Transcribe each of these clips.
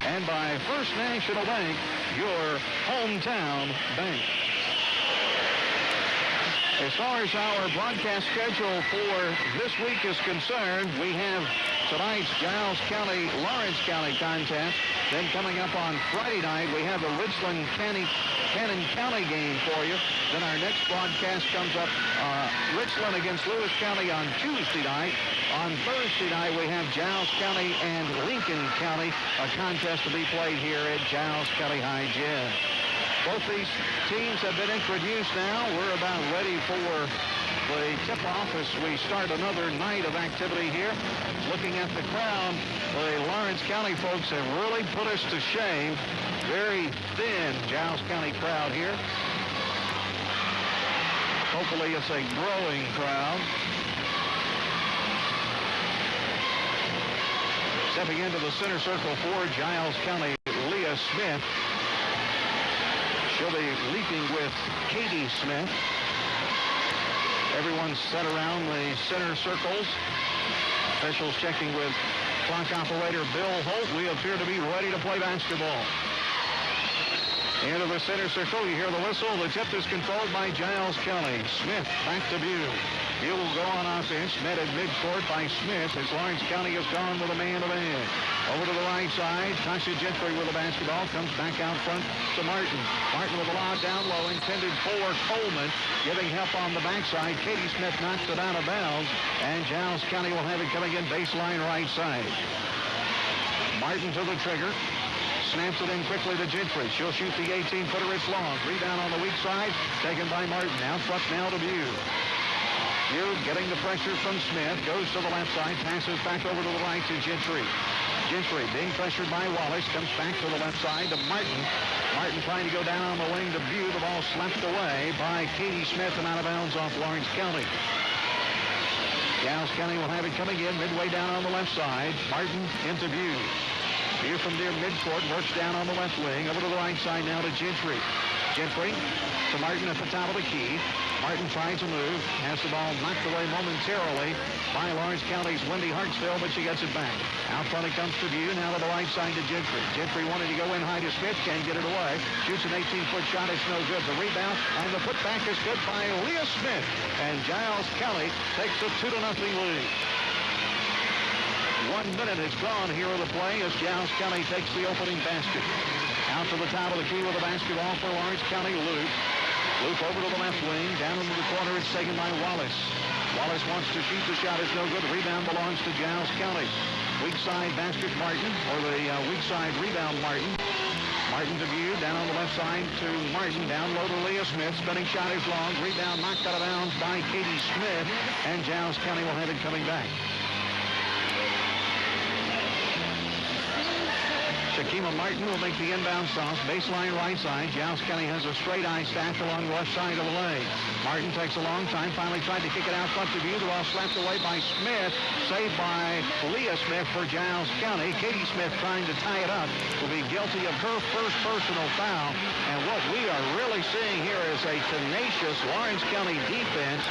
and by First National Bank, your hometown bank. As far as our broadcast schedule for this week is concerned, we have tonight's Giles County, Lawrence County contest. Then coming up on Friday night, we have the Richland Cannon County game for you. Then our next broadcast comes up, Richland against Lewis County on Tuesday night. On Thursday night, we have Giles County and Lincoln County, a contest to be played here at Giles County High Gym. Both these teams have been introduced now. We're about ready for the tip-off as we start another night of activity here. Looking at the crowd, the Lawrence County folks have really put us to shame. Very thin Giles County crowd here. Hopefully it's a growing crowd. Stepping into the center circle for Giles County, Leah Smith. She'll be leaping with Katie Smith. Everyone's set around the center circles. Officials checking with clock operator Bill Holt. We appear to be ready to play basketball. Into the center circle, you hear the whistle. The tip is controlled by Giles County. Smith back to Bew. Bew will go on offense. Met at midcourt by Smith as Lawrence County has gone with a man-to-man. Over to the right side, Tasha Gentry with the basketball. Comes back out front to Martin. Martin with a lob down low, intended for Coleman. Giving help on the backside. Katie Smith knocks it out of bounds. And Giles County will have it coming in baseline right side. Martin to the trigger. Snaps it in quickly to Gentry. She'll shoot the 18-footer. It's long. Rebound on the weak side. Taken by Martin. Out front now to Bew. Bew getting the pressure from Smith. Goes to the left side. Passes back over to the right to Gentry. Gentry being pressured by Wallace. Comes back to the left side to Martin. Martin trying to go down on the wing to Bew. The ball slapped away by Katie Smith and out of bounds off Lawrence County. Giles County will have it coming in midway down on the left side. Martin into Bew. Bew from near midcourt works down on the left wing. Over to the right side now to Gentry. Gentry to Martin at the top of the key. Martin tries to move. Has the ball knocked away momentarily by Lawrence County's Wendy Hartsville, but she gets it back. Out front it comes to Bew. Now to the right side to Gentry. Gentry wanted to go in high to Smith. Can't get it away. Shoots an 18-foot shot. It's no good. The rebound and the putback is good by Leah Smith. And Giles County takes a 2-0 lead. 1 minute has gone here in the play as Giles County takes the opening basket. Out to the top of the key with a basketball for Lawrence County. Luke. Luke over to the left wing. Down into the corner. It's taken by Wallace. Wallace wants to shoot. The shot is no good. Rebound belongs to Giles County. Weak side basket Martin, or the weak side rebound Martin. Martin to Bew. Down on the left side to Martin. Down low to Leah Smith. Spinning shot is long. Rebound knocked out of bounds by Katie Smith. And Giles County will have it coming back. Shakima Martin will make the inbound toss. Baseline right side. Giles County has a straight eye stack along the left side of the lane. Martin takes a long time. Finally tried to kick it out front to Bew. The ball slapped away by Smith. Saved by Leah Smith for Giles County. Katie Smith trying to tie it up. Will be guilty of her first personal foul. And what we are really seeing here is a tenacious Lawrence County defense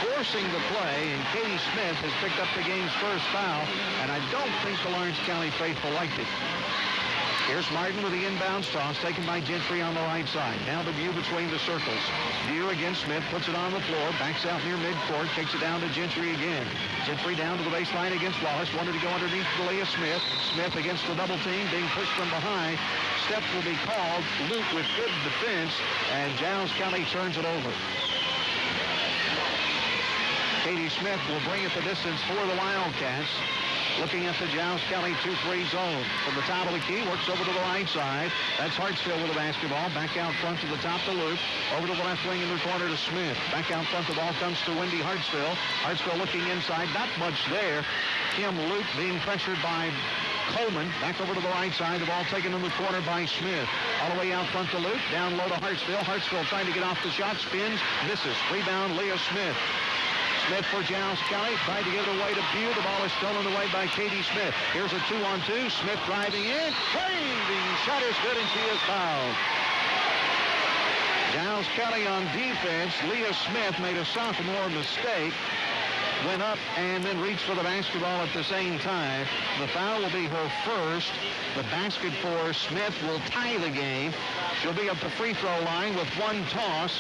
forcing the play, and Katie Smith has picked up the game's first foul, and I don't think the Lawrence County faithful liked it. Here's Martin with the inbounds toss, taken by Gentry on the right side. Now to Bew between the circles. Bew against Smith, puts it on the floor, backs out near midcourt, kicks it down to Gentry again. Gentry down to the baseline against Wallace, wanted to go underneath to Leah Smith. Smith against the double team, being pushed from behind. Steps will be called. Luke with good defense, and Giles County turns it over. Katie Smith will bring it the distance for the Wildcats. Looking at the Giles County 2-3 zone. From the top of the key, works over to the right side. That's Hartsville with the basketball. Back out front to the top to Luke. Over to the left wing in the corner to Smith. Back out front, the ball comes to Wendy Hartsville. Hartsville looking inside, not much there. Kim Luke being pressured by Coleman. Back over to the right side. The ball taken in the corner by Smith. All the way out front to Luke. Down low to Hartsville. Hartsville trying to get off the shot. Spins. Misses. Rebound, Leah Smith. Smith for Giles County, tried to give it away to Bew. The ball is stolen away by Katie Smith. Here's a 2-on-2. Smith driving in. The shot is good, and she is fouled. Giles County on defense. Leah Smith made a sophomore mistake. went up and then reached for the basketball at the same time. The foul will be her first. The basket for Smith will tie the game. She'll be up the free throw line with one toss,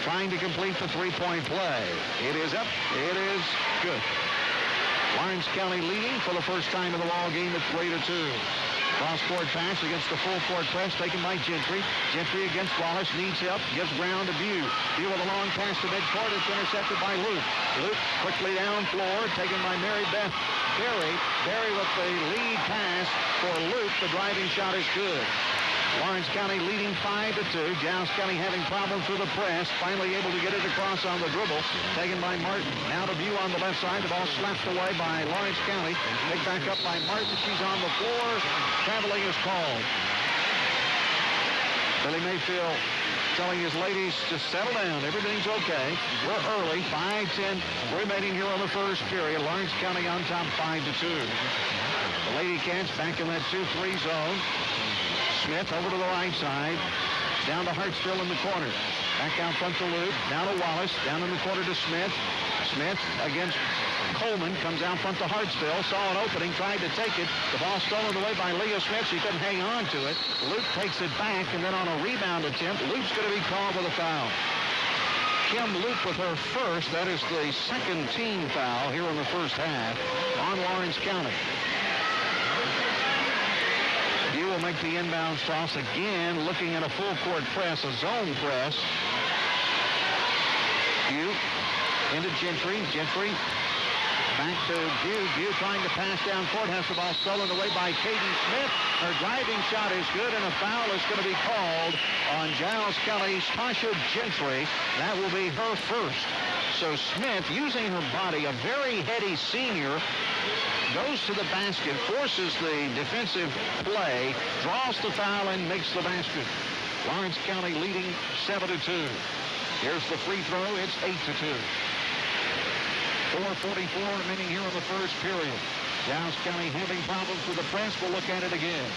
trying to complete the three-point play. It is up. It is good. Lawrence County leading for the first time in the ball game at 3-2. Cross-court pass against the full-court press taken by Gentry. Gentry against Wallace, needs help, gives ground to Bew. Bew with a long pass to midcourt. It's intercepted by Luke. Luke quickly down floor, taken by Mary Beth Berry. Berry with the lead pass for Luke. The driving shot is good. Lawrence County leading 5-2. Giles County having problems with the press. Finally able to get it across on the dribble. Taken by Martin. Now to Bew on the left side. The ball slapped away by Lawrence County. Picked back up by Martin. She's on the floor. Traveling is called. Billy Mayfield telling his ladies to settle down. Everything's okay. We're early. 5:10 remaining here on the first period. Lawrence County on top 5-2. The Lady Cats back in that 2-3 zone. Smith over to the right side. Down to Hartsville in the corner. Back out front to Luke. Now to Wallace. Down in the corner to Smith. Smith against Coleman. Comes out front to Hartsville. Saw an opening. Tried to take it. The ball stolen away by Leah Smith. She couldn't hang on to it. Luke takes it back. And then on a rebound attempt, Luke's going to be called with a foul. Kim Luke with her first. That is the second team foul here in the first half on Lawrence County. You will make the inbounds toss again, looking at a full court press, a zone press. Bew into Gentry. Gentry back to Bew. Bew trying to pass down court, has the ball stolen away by Katie Smith. Her driving shot is good, and a foul is going to be called on Giles County's Tasha Gentry. That will be her first. So Smith, using her body, a very heady senior, goes to the basket, forces the defensive play, draws the foul, and makes the basket. Lawrence County leading 7-2. Here's the free throw. It's 8-2. 4:44 remaining here in the first period. Giles County having problems with the press. We'll look at it again.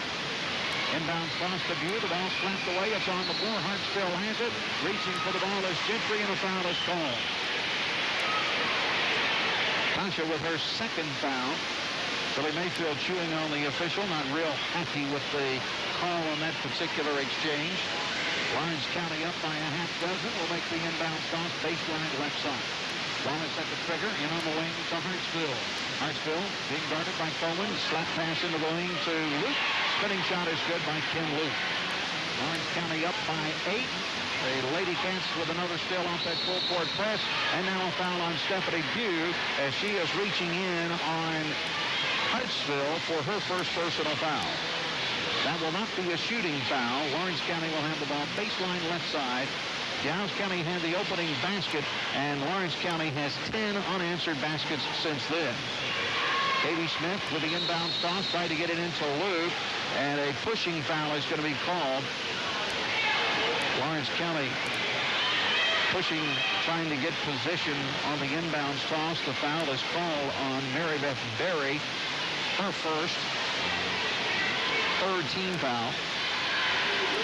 Inbounds toss to Bew. The ball slapped away. It's on the floor. Hartsville has it. Reaching for the ball is Gentry, and a foul is called. Tasha with her second foul. Billy Mayfield chewing on the official, not real happy with the call on that particular exchange. Lawrence County up by a half dozen. Will make the inbounds toss, baseline left side. Wallace at the trigger, in on the wing to Hartsville. Hartsville being guarded by Coleman. Slap pass into the wing to Luke. Spinning shot is good by Kim Luke. Lawrence County up by 8. The Lady Cats with another steal off that full court press. And now a foul on Stephanie Bew as she is reaching in on Hartsville for her first personal foul. That will not be a shooting foul. Lawrence County will have the ball baseline left side. Giles County had the opening basket, and Lawrence County has 10 unanswered baskets since then. Katie Smith with the inbound toss, tried to get it into Luke, and a pushing foul is going to be called. Lawrence County pushing, trying to get position on the inbounds toss. The foul is called on Mary Beth Berry. Her first, third team foul.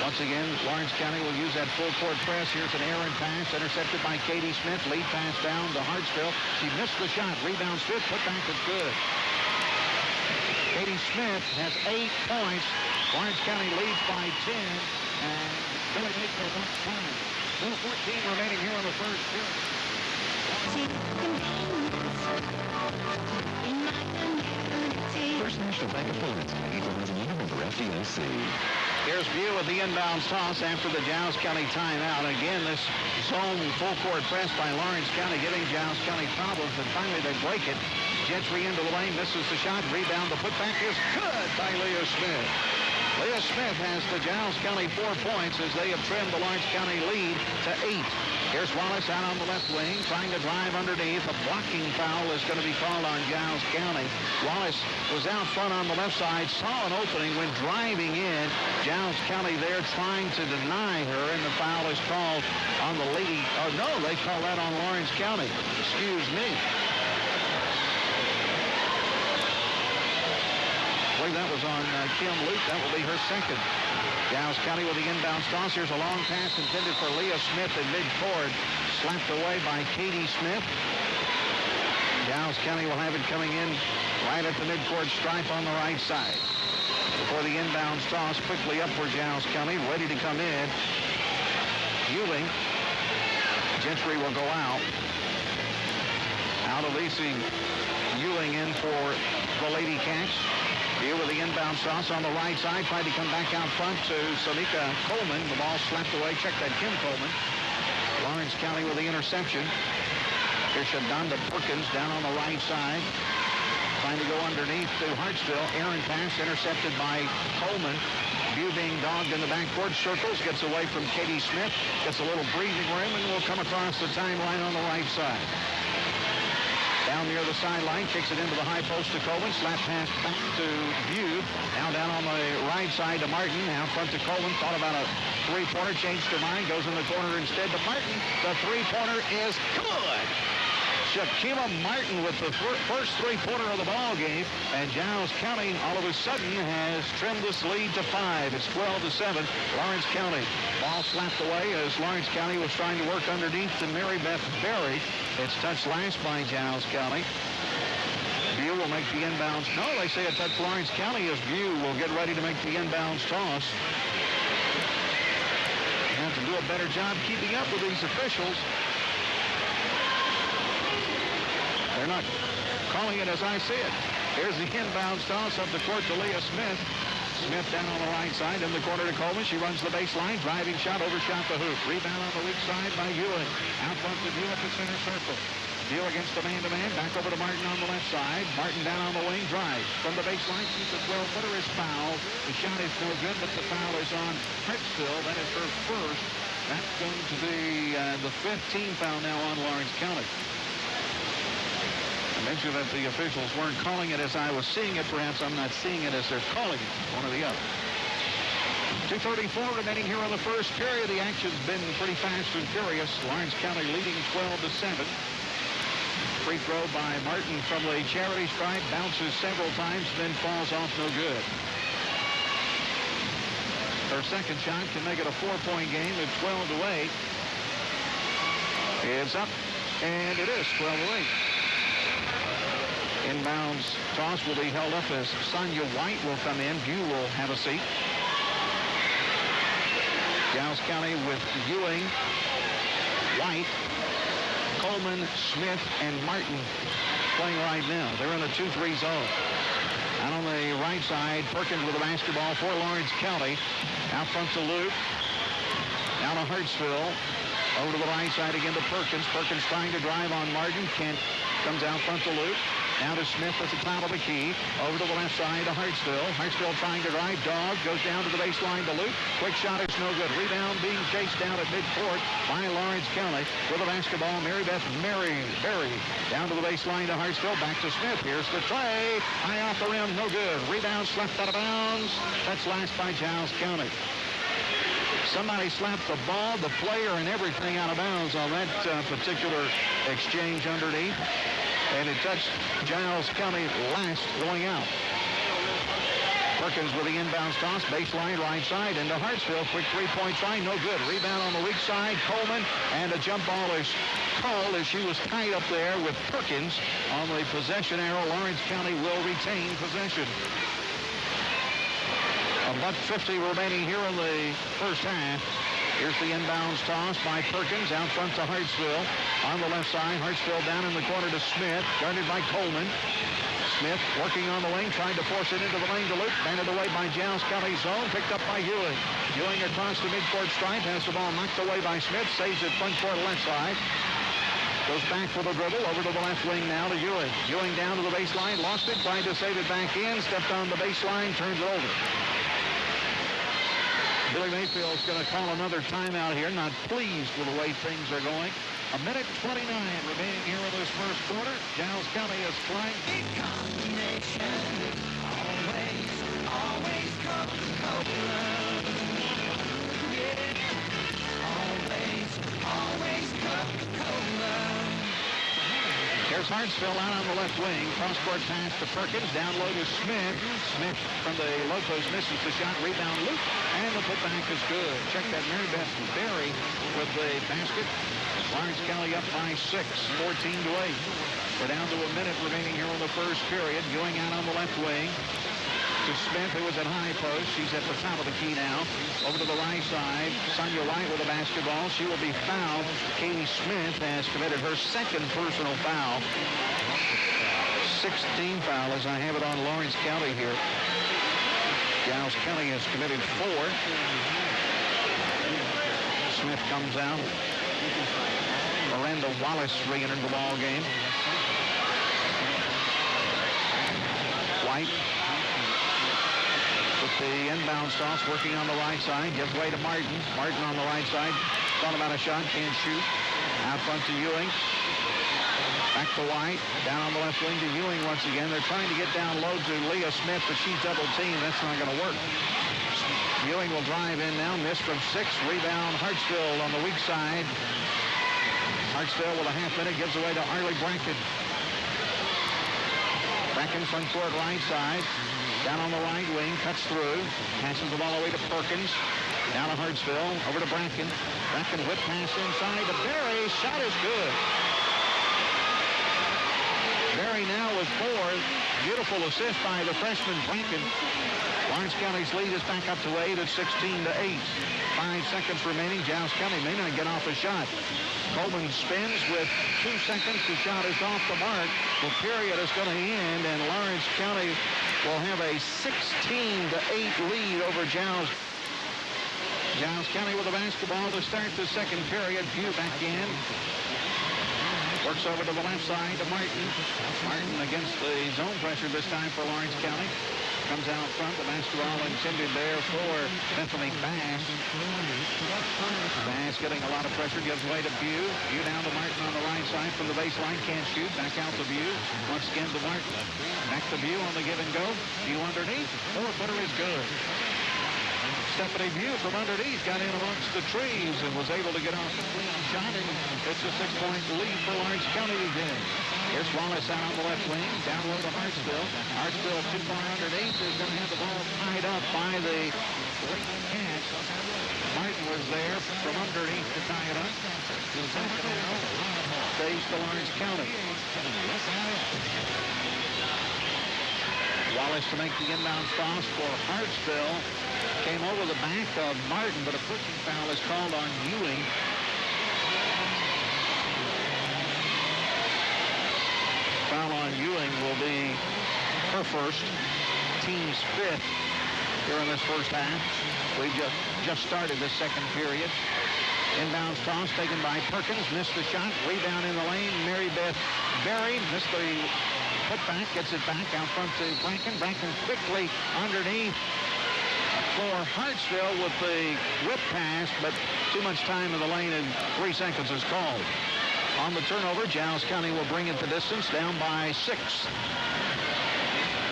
Once again, Lawrence County will use that full court press. Here's an errant pass, intercepted by Katie Smith. Lead pass down to Hartsville. She missed the shot. Rebound Smith, put back is good. Katie Smith has 8 points. Lawrence County leads by 10. And Billy Mayfield on time. 4:14 remaining here in the first period. First National Bank of Florence, equal housing lender, member FDIC. Here's Bew with the inbounds toss after the Giles County timeout. Again, this zone full court press by Lawrence County giving Giles County problems, and finally they break it. Gentry into the lane, misses the shot. Rebound, the putback is good by Leah Smith. Leah Smith has the Giles County 4 points as they have trimmed the Lawrence County lead to 8. Here's Wallace out on the left wing, trying to drive underneath. A blocking foul is going to be called on Giles County. Wallace was out front on the left side, saw an opening, went driving in. Giles County there trying to deny her, and the foul is called on the lady. Oh, no, they call that on Lawrence County. Excuse me. I believe that was on Kim Luke. That will be her second. Giles County with the inbounds toss. Here's a long pass intended for Leah Smith in midcourt. Slapped away by Katie Smith. Giles County will have it coming in right at the midcourt stripe on the right side. For the inbounds toss, quickly up for Giles County, ready to come in. Ewing. Gentry will go out. Out of Lacey. Ewing in for the Lady Cats. Here with the inbound toss on the right side. Tried to come back out front to Sonika Coleman. The ball slapped away. Check that, Kim Coleman. Lawrence County with the interception. Here's Shadonda Perkins down on the right side. Trying to go underneath to Hartsville. Aaron pass intercepted by Coleman. View being dogged in the backcourt. Circles. Gets away from Katie Smith. Gets a little breathing room and will come across the timeline on the right side. Down near the sideline, kicks it into the high post to Coleman. Slap pass back to View. Now down on the right side to Martin. Now front to Coleman. Thought about a three-pointer. Changed her mind. Goes in the corner instead to Martin. The three-pointer is good. Shakima Martin with the first three-pointer of the ball game. And Giles County all of a sudden has trimmed this lead to 5. It's 12-7. Lawrence County. Ball slapped away as Lawrence County was trying to work underneath to Mary Beth Berry. It's touched last by Giles County. View will make the inbounds. No, they say a touch Lawrence County as View will get ready to make the inbounds toss. You have to do a better job keeping up with these officials. They're not calling it as I see it. Here's the inbounds toss up the court to Leah Smith. Smith down on the right side in the corner to Coleman. She runs the baseline. Driving shot, overshot the hoop. Rebound on the weak side by Ewing. Out front to View at the center circle. View against the man-to-man. Back over to Martin on the left side. Martin down on the wing. Drives from the baseline. Shoots a 12-footer. Is fouled. The shot is no good, but the foul is on Hartsville. That is her first. That's going to be the 5th team foul now on Lawrence County. I mentioned that the officials weren't calling it as I was seeing it. Perhaps I'm not seeing it as they're calling it, one or the other. 2:34 remaining here in the first period. The action's been pretty fast and furious. Lawrence County leading 12-7. Free throw by Martin from the charity stripe. Bounces several times, then falls off no good. Her second shot can make it a 4-point game at 12-8. It's up, and it is 12-8. Inbounds toss will be held up as Sonia White will come in. View will have a seat. Giles County with Ewing, White, Coleman, Smith, and Martin playing right now. They're in a 2-3 zone. Out on the right side, Perkins with the basketball for Lawrence County. Out front to Luke. Down to Hartsville. Over to the right side again to Perkins. Perkins trying to drive on Martin. Kent comes out front to Luke. Now to Smith at the top of the key. Over to the left side to Hartsville. Hartsville trying to drive. Dog goes down to the baseline to Luke. Quick shot is no good. Rebound being chased down at midcourt by Lawrence County. With the basketball, Mary Beth Berry. Down to the baseline to Hartsville. Back to Smith. Here's the tray. High off the rim. No good. Rebound slapped out of bounds. That's last by Giles County. Somebody slapped the ball, the player, and everything out of bounds on that particular exchange underneath. And it touched Giles County last going out. Perkins with the inbounds toss, baseline right side into Hartsville. Quick three-point try, no good. Rebound on the weak side, Coleman, and a jump ball is called as she was tied up there with Perkins on the possession arrow. Lawrence County will retain possession. $1:50 remaining here in the first half. Here's the inbounds toss by Perkins out front to Hartsville. On the left side, Hartsville down in the corner to Smith, guarded by Coleman. Smith working on the wing, trying to force it into the lane to Luke. Banded away by Giles County zone, picked up by Ewing. Ewing across the midcourt stripe, has the ball knocked away by Smith, saves it front court left side. Goes back for the dribble, over to the left wing now to Ewing. Ewing down to the baseline, lost it, tried to save it back in, stepped on the baseline, turns it over. Billy Mayfield's going to call another timeout here. Not pleased with the way things are going. 1:29 remaining here in this first quarter. Giles County is flying. Big combination. Always Coca-Cola. Yeah. Always Coca-Cola. Here's Hartsville out on the left wing. Cross-court pass to Perkins. Down low to Smith. Smith from the low post misses the shot. Rebound Luke. And the putback is good. Check that, Mary Beth Berry with the basket. Lawrence County up by 6, 14-8. We're down to a minute remaining here in the first period. Going out on the left wing to Smith, who is at high post. She's at the top of the key now. Over to the right side. Sonia White with a basketball. She will be fouled. Katie Smith has committed her second personal foul. 16 foul as I have it on Lawrence County here. Giles County has committed 4. Smith comes out. Miranda Wallace re-entered the ball game. White with the inbound toss, working on the right side. Gives way to Martin. Martin on the right side. Thought about a shot, can't shoot. Out front to Ewing. Back to White. Down on the left wing to Ewing once again. They're trying to get down low to Leah Smith, but she's double teamed. That's not going to work. Ewing will drive in now. Miss from 6. Rebound Hartsville on the weak side. Hartsville with a half minute gives away to Arlie Bracken. Bracken front court right side. Down on the right wing. Cuts through. Passes the ball away to Perkins. Down to Hartsville. Over to Bracken. Bracken whip pass inside to Berry. Shot is good. Berry now with 4. Beautiful assist by the freshman Bracken. Lawrence County's lead is back up to 8 at 16-8. 5 seconds remaining. Giles County may not get off a shot. Coleman spins with 2 seconds. The shot is off the mark. The period is going to end, and Lawrence County will have a 16-8 lead over Giles. Giles County with the basketball to start the second period. Pugh back in. Works over to the left side to Martin. Martin against the zone pressure this time for Lawrence County. Comes out front. The basketball intended there for Bethany Bass. Bass getting a lot of pressure. Gives way to Pugh. Pugh down to Martin on the right side from the baseline. Can't shoot. Back out to Pugh. Once again to Martin. Back to Pugh on the give and go. Pugh underneath. 4-footer is good. Stephanie Pugh from underneath got in amongst the trees and was able to get off the clean shot, and it's a 6-point lead for Lawrence County again. Here's Wallace out on the left wing, down low to Hartsville. Hartsville too far underneath is going to have the ball tied up by the late catch. Martin was there from underneath to tie it up. Stays to Lawrence County. Wallace to make the inbound toss for Hartsville. Came over the back of Martin, but a pushing foul is called on Ewing. Foul on Ewing will be her first, team's 5th here in this first half. We've just started the second period. Inbounds toss taken by Perkins. Missed the shot. Rebound in the lane. Mary Beth Berry missed the putback. Gets it back out front to Bracken. Bracken quickly underneath for Hartsville with the whip pass, but too much time in the lane and 3 seconds is called. On the turnover, Giles County will bring it the distance, down by 6.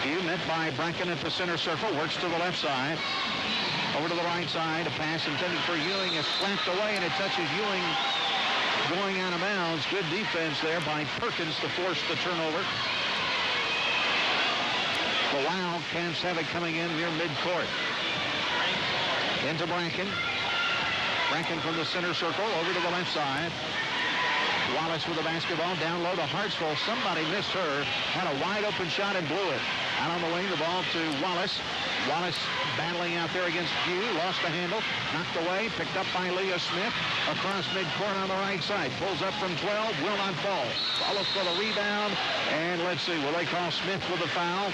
Pugh met by Bracken at the center circle, works to the left side. Over to the right side, a pass intended for Ewing is slapped away, and it touches Ewing going out of bounds. Good defense there by Perkins to force the turnover. The Wildcats have it coming in near midcourt. Into Bracken. Bracken from the center circle over to the left side. Wallace with the basketball down low to Hartsville. Somebody missed her. Had a wide open shot and blew it. Out on the wing, the ball to Wallace. Wallace battling out there against Pugh. Lost the handle. Knocked away. Picked up by Leah Smith. Across midcourt on the right side. Pulls up from 12. Will not fall. Wallace for the rebound. And let's see. Will they call Smith with a foul?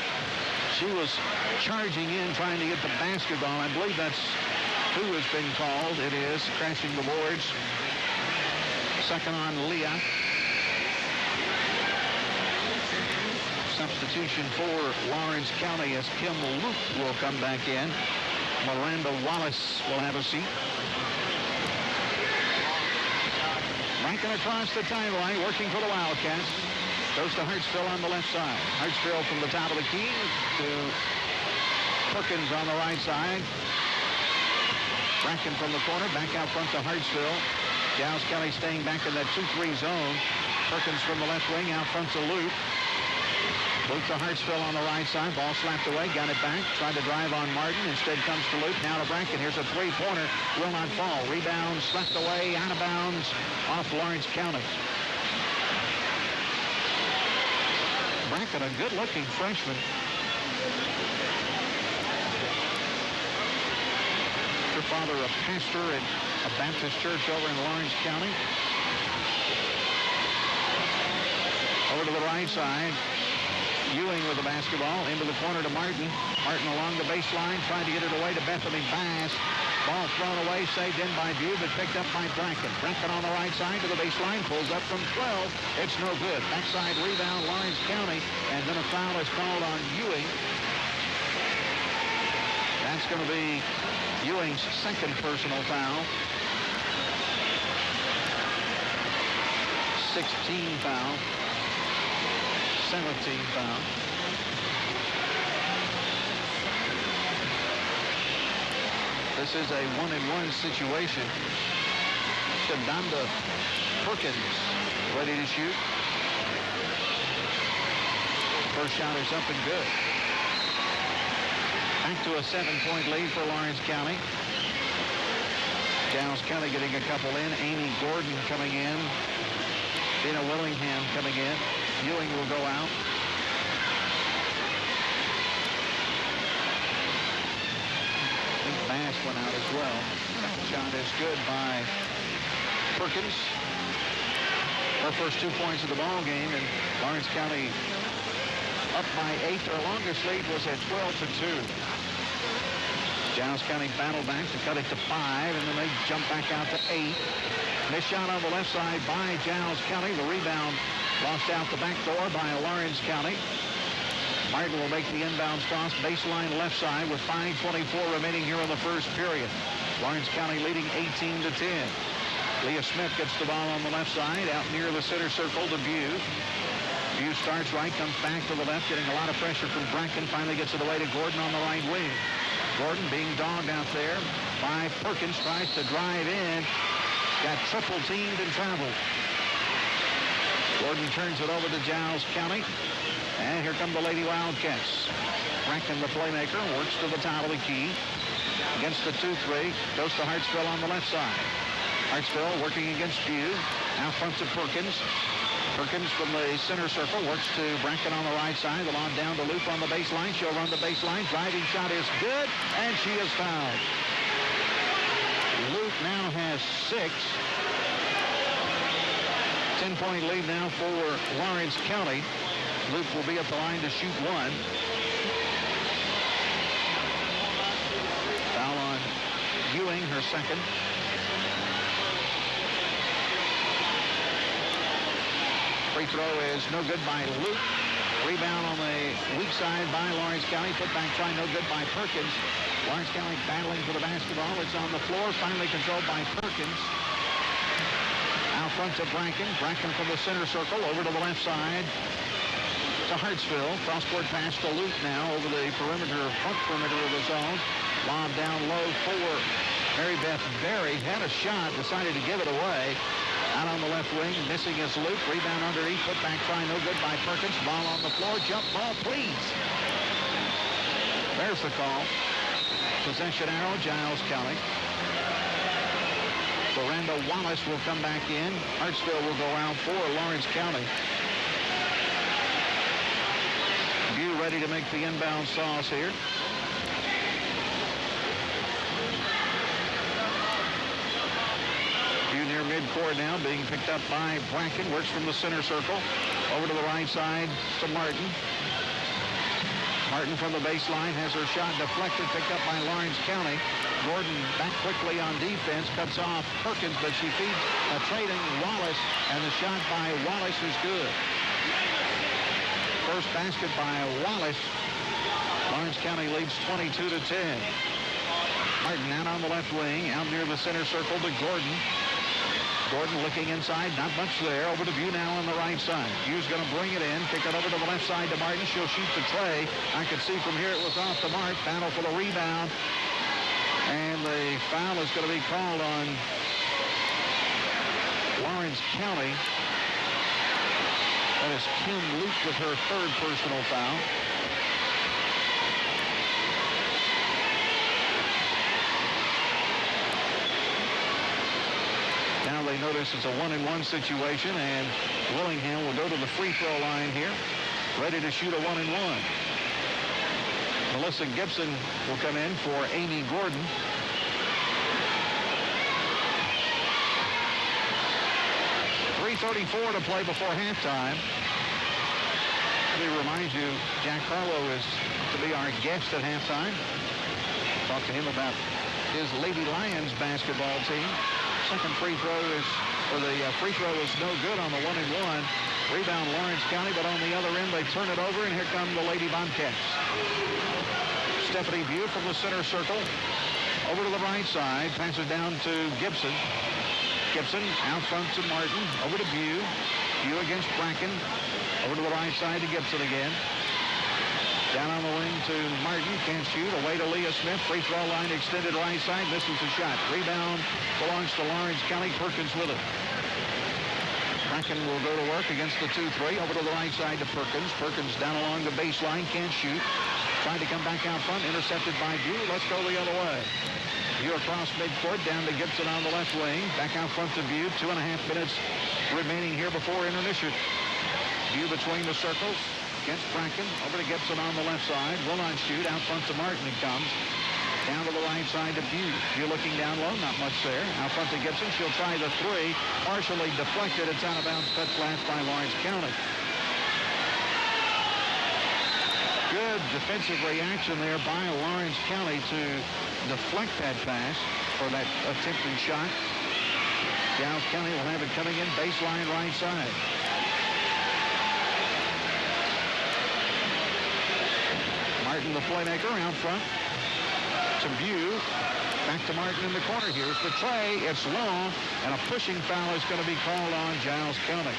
She was charging in, trying to get the basketball. I believe that's who has been called. It is crashing the boards. Second on Leah. Substitution for Lawrence County as Kim Luke will come back in. Miranda Wallace will have a seat. Rankin across the timeline, working for the Wildcats. Goes to Hartsville on the left side. Hartsville from the top of the key to Perkins on the right side. Bracken from the corner, back out front to Hartsville. Giles County staying back in that 2-3 zone. Perkins from the left wing, out front to Luke. Luke to Hartsville on the right side. Ball slapped away, got it back. Tried to drive on Martin. Instead comes to Luke. Now to Bracken. Here's a 3-pointer. Will not fall. Rebound slapped away, out of bounds, off Lawrence County. Bracken, a good-looking freshman. Her father, a pastor at a Baptist church over in Lawrence County. Over to the right side. Ewing with the basketball into the corner to Martin. Martin along the baseline, trying to get it away to Bethany Bass. Ball thrown away, saved in by View, but picked up by Bracken. Bracken on the right side to the baseline, pulls up from 12. It's no good. Backside rebound, Lawrence County, and then a foul is called on Ewing. That's going to be Ewing's second personal foul. 16 foul. 17 foul. This is a 1-and-1 situation. Shadonda Perkins ready to shoot. First shot is up and good. Back to a 7-point lead for Lawrence County. Giles County getting a couple in. Amy Gordon coming in. Dana Willingham coming in. Ewing will go out. I think Bass went out as well. Second shot is good by Perkins. Her first 2 points of the ball game, and Lawrence County up by 8. Their longest lead was at 12-2. Giles County battled back to cut it to 5, and then they jump back out to 8. This shot on the left side by Giles County. The rebound lost out the back door by Lawrence County. Martin will make the inbounds toss, baseline left side with 5:24 remaining here in the first period. Lawrence County leading 18-10. Leah Smith gets the ball on the left side, out near the center circle to View. View starts right, comes back to the left, getting a lot of pressure from Bracken. Finally gets it away to Gordon on the right wing. Gordon being dogged out there by Perkins, tries to drive in. Got triple teamed and traveled. Gordon turns it over to Giles County. And here come the Lady Wildcats. Bracken, the playmaker, works to the top of the key. Against the 2-3. Goes to Hartsville on the left side. Hartsville working against View. Out front to Perkins. Perkins from the center circle works to Bracken on the right side. The long down to Loop on the baseline. She'll run the baseline. Driving shot is good. And she is fouled. Loop now has 6. 10-point lead now for Lawrence County. Luke will be at the line to shoot 1. Foul on Ewing, her second. Free throw is no good by Luke. Rebound on the weak side by Lawrence County. Put back try no good by Perkins. Lawrence County battling for the basketball. It's on the floor, finally controlled by Perkins. Out front to Bracken. Bracken from the center circle over to the left side to Hartsville. Cross-court pass to Luke now over the perimeter, front perimeter of the zone. Lob down low for Mary Beth Berry. Had a shot, decided to give it away. Out on the left wing, missing is Luke. Rebound underneath, put back try no good by Perkins. Ball on the floor, jump ball, please. There's the call. Possession arrow, Giles County. Miranda Wallace will come back in. Hartsville will go out for Lawrence County. View ready to make the inbound toss here. View near midcourt now, being picked up by Bracken. Works from the center circle. Over to the right side to Martin. Martin from the baseline has her shot deflected, picked up by Lawrence County. Gordon back quickly on defense, cuts off Perkins, but she feeds a trading Wallace, and the shot by Wallace is good. First basket by Wallace. Lawrence County leads 22-10. Martin out on the left wing, out near the center circle to Gordon. Gordon looking inside, not much there. Over to View now on the right side. View's going to bring it in, kick it over to the left side to Martin. She'll shoot the tray. I can see from here it was off the mark. Battle for the rebound. And the foul is going to be called on Lawrence County. That is Kim Luke with her third personal foul. Now they notice it's a 1-and-1 situation, and Willingham will go to the free throw line here. ready to shoot a 1-and-1. Melissa Gibson will come in for Amy Gordon. .334 to play before halftime. Let me remind you, Jack Harlow is to be our guest at halftime. Talk to him about his Lady Lions basketball team. Second free throw is, or the free throw is no good on the 1-and-1. Rebound Lawrence County, but on the other end they turn it over, and here come the Lady Bobcats. Stephanie View from the center circle. Over to the right side, passes down to Gibson. Gibson out front to Martin. Over to View. View against Bracken. Over to the right side to Gibson again. Down on the wing to Martin. Can't shoot. Away to Leah Smith. Free throw line extended right side. Misses the shot. Rebound belongs to Lawrence County. Perkins with it. Bracken will go to work against the 2-3. Over to the right side to Perkins. Perkins down along the baseline. Can't shoot. Tried to come back out front. Intercepted by View. Let's go the other way. View across midcourt. Down to Gibson on the left wing. Back out front to View. 2.5 minutes remaining here before intermission. View between the circles. Against Bracken. Over to Gibson on the left side. Will not shoot. Out front to Martin it comes. Down to the right side to View. View looking down low. Not much there. Out front to Gibson. She'll try the 3. Partially deflected. It's out of bounds. Cut flat by Lawrence County. Good defensive reaction there by Lawrence County to deflect that pass for that attempted shot. Giles County will have it coming in baseline right side. Martin, the playmaker, out front to View. Back to Martin in the corner. Here's the tray. It's long, and a pushing foul is going to be called on Giles County.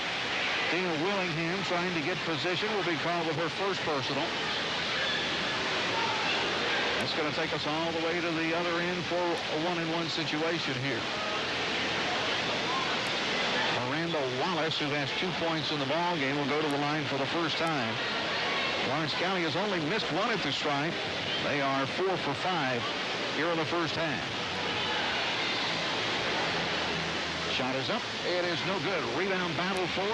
Dina Willingham trying to get position will be called with her first personal. That's going to take us all the way to the other end for a 1-and-1 situation here. Miranda Wallace, who has 2 points in the ball game, will go to the line for the first time. Lawrence County has only missed one at the stripe. They are 4 for 5 here in the first half. Shot is up. It is no good. Rebound battle for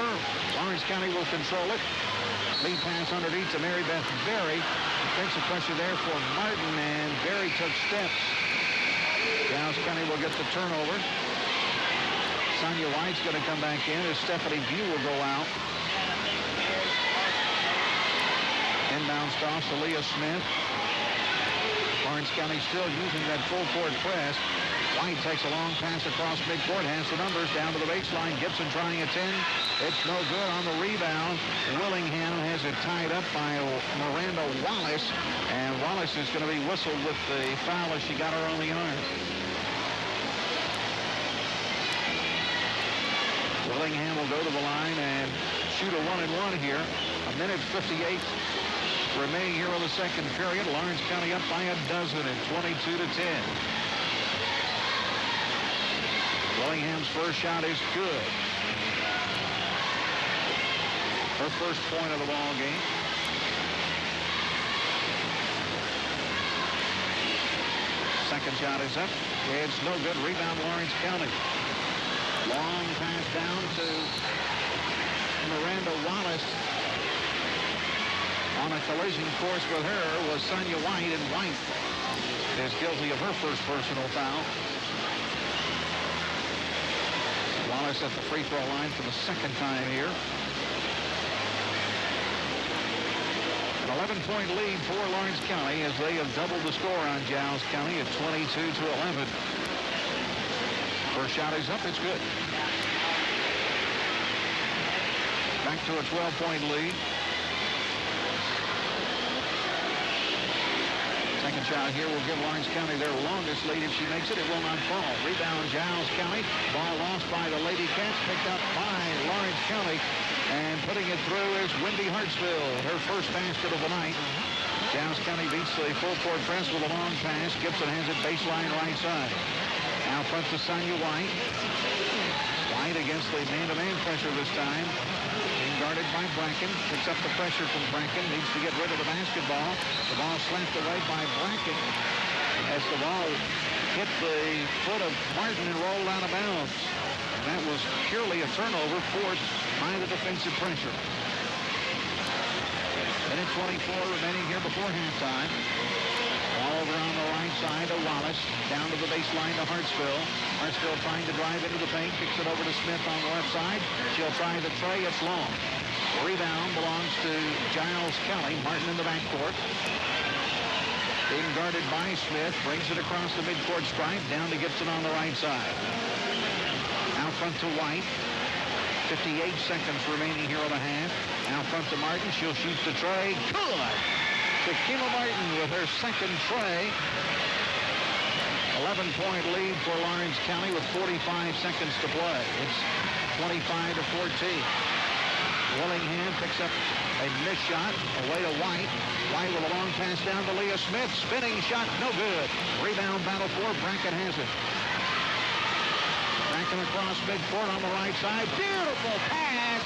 Lawrence County will control it. Lead pass underneath to Mary Beth Berry. Defensive pressure there for Martin, and Berry took steps. Giles County will get the turnover. Sonia White's going to come back in as Stephanie View will go out. Inbounds toss to Leah Smith. Lawrence County still using that full court press. White takes a long pass across midcourt, has the numbers down to the baseline. Gibson trying a 10. It's no good on the rebound. Willingham has it tied up by Miranda Wallace, and Wallace is going to be whistled with the foul as she got her on the arm. Willingham will go to the line and shoot a 1-and-1 here. 1:58 remaining here in the second period. Lawrence County up by a dozen at 22-10. Willingham's first shot is good. Her first point of the ball game. Second shot is up. It's no good. Rebound Lawrence County. Long pass down to Miranda Wallace. On a collision course with her was Sonia White, and White is guilty of her first personal foul. Wallace at the free throw line for the second time here. An 11-point lead for Lawrence County as they have doubled the score on Giles County at 22-11. First shot is up. It's good. Back to a 12-point lead. Second shot here will give Lawrence County their longest lead. If she makes it, it will not fall. Rebound Giles County. Ball lost by the Lady Cats. Picked up by Lawrence County. And putting it through is Wendy Hartsville. Her first basket of the night. Giles County beats the full court press with a long pass. Gibson has it baseline right side. Out front to Sonia White. White against the man-to-man pressure this time. Being guarded by Bracken. Picks up the pressure from Bracken. Needs to get rid of the basketball. The ball slapped away by Bracken as the ball hit the foot of Martin and rolled out of bounds. And that was purely a turnover forced by the defensive pressure. Minute 24 remaining here before halftime. All over on the right side to Wallace. Down to the baseline to Hartsville. Hartsville trying to drive into the paint. Kicks it over to Smith on the left side. She'll try the tray. It's long. Rebound belongs to Giles Kelly. Martin in the backcourt. Being guarded by Smith. Brings it across the midcourt stripe. Down to Gibson on the right side. Out front to White. 58 seconds remaining here on the half. Out front to Martin. She'll shoot the tray. Good! To Kima Martin with her second tray. 11-point lead for Lawrence County with 45 seconds to play. It's 25-14. Willingham picks up a missed shot away to White. White with a long pass down to Leah Smith. Spinning shot, no good. Rebound battle for Brackett has it. Brackett across midcourt on the right side. Beautiful pass.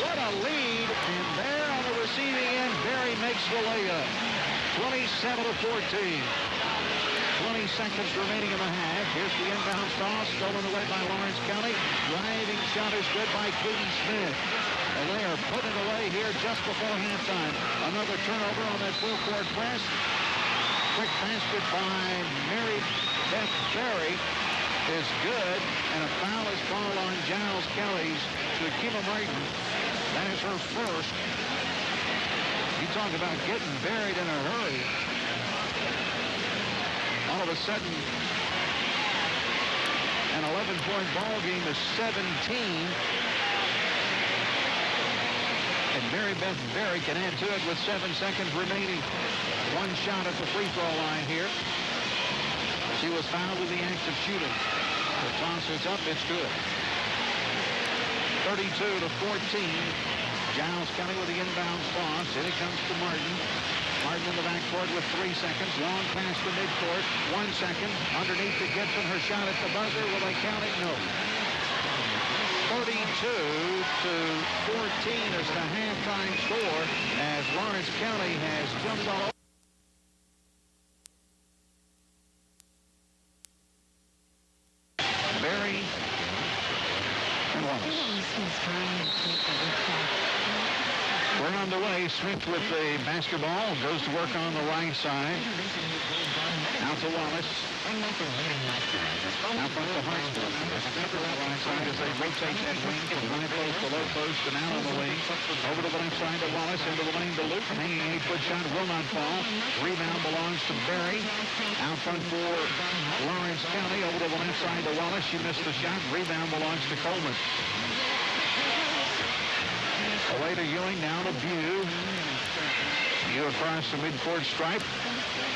What a lead. And there on the receiving end, Berry makes the layup. 27-14. 20 seconds remaining in the half. Here's the inbound toss. Stolen away by Lawrence County. Driving shot is good by Katie Smith. And they are putting it away here just before halftime. Another turnover on that full court press. Quick basket by Mary Beth Berry is good. And a foul is called on Giles Kelly's to Kima Martin. That is her first. You talk about getting buried in a hurry. All of a sudden, an 11-point ball game is 17. And Mary Beth Berry can add to it with 7 seconds remaining. One shot at the free throw line here. She was fouled with the act of shooting. The toss is up, it's good. 32-14. Giles County with the inbound toss. In it comes to Martin. Martin in the backcourt with 3 seconds. Long pass to midcourt. 1 second. Underneath to Gibson. Her shot at the buzzer. Will they count it? No. 32-14 is the halftime score as Lawrence County has jumped all over. Berry and Wallace. We're on the way. Smith with the basketball. Goes to work on the right side. Out to Wallace. Out front to Hartsville. Smith on the right side as they rotate that wing from high post to low post and out on the wing. Over to the left side to Wallace. Into the lane to Luke. Hanging 8-foot shot will not fall. Rebound belongs to Berry. Out front for Lawrence County. Over to the left side to Wallace. She missed the shot. Rebound belongs to Coleman. Away to Ewing, now to Bew. Bew across the midcourt stripe.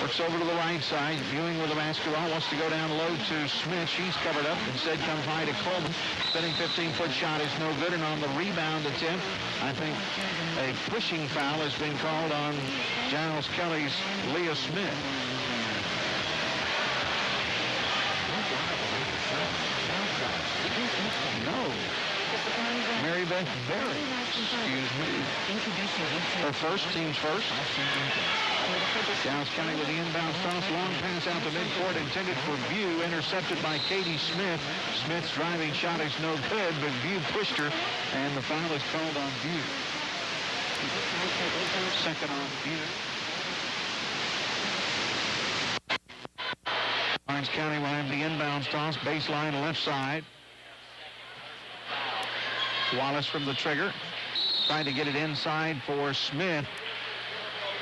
Works over to the right side. Ewing with the basketball. Wants to go down low to Smith. She's covered up. Instead comes high to Coleman. Spinning 15-foot shot is no good. And on the rebound attempt, I think a pushing foul has been called on Giles Kelly's Leah Smith. No. Mary Beth Berry. Excuse me. Her first, team's first. Giles County with the inbound toss. Long pass out to midcourt intended for Bew. Intercepted by Katie Smith. Smith's driving shot is no good, but Bew pushed her, and the foul is called on Bew. Second on Bew. Lawrence County will have the inbound toss. Baseline left side. Wallace from the trigger. Trying to get it inside for Smith.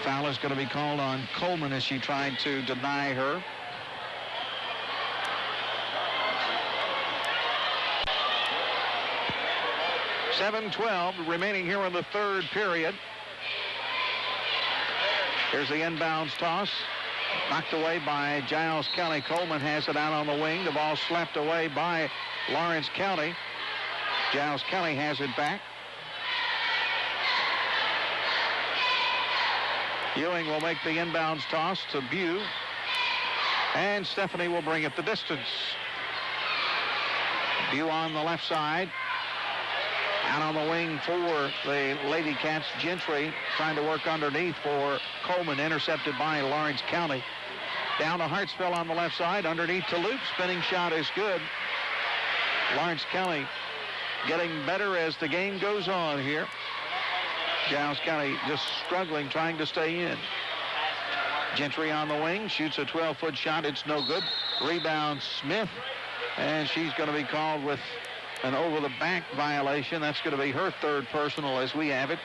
Foul is going to be called on Coleman as she tried to deny her. .7-12 remaining here in the third period. Here's the inbounds toss. Knocked away by Giles Kelly. Coleman has it out on the wing. The ball slapped away by Lawrence County. Giles Kelly has it back. Ewing will make the inbounds toss to Bew. And Stephanie will bring it the distance. Bew on the left side. Out on the wing for the Lady Cats. Gentry trying to work underneath for Coleman. Intercepted by Lawrence County. Down to Hartsville on the left side. Underneath to Luke. Spinning shot is good. Lawrence County getting better as the game goes on here. Giles County just struggling, trying to stay in. Gentry on the wing, shoots a 12-foot shot. It's no good. Rebound Smith, and she's going to be called with an over-the-back violation. That's going to be her third personal as we have it.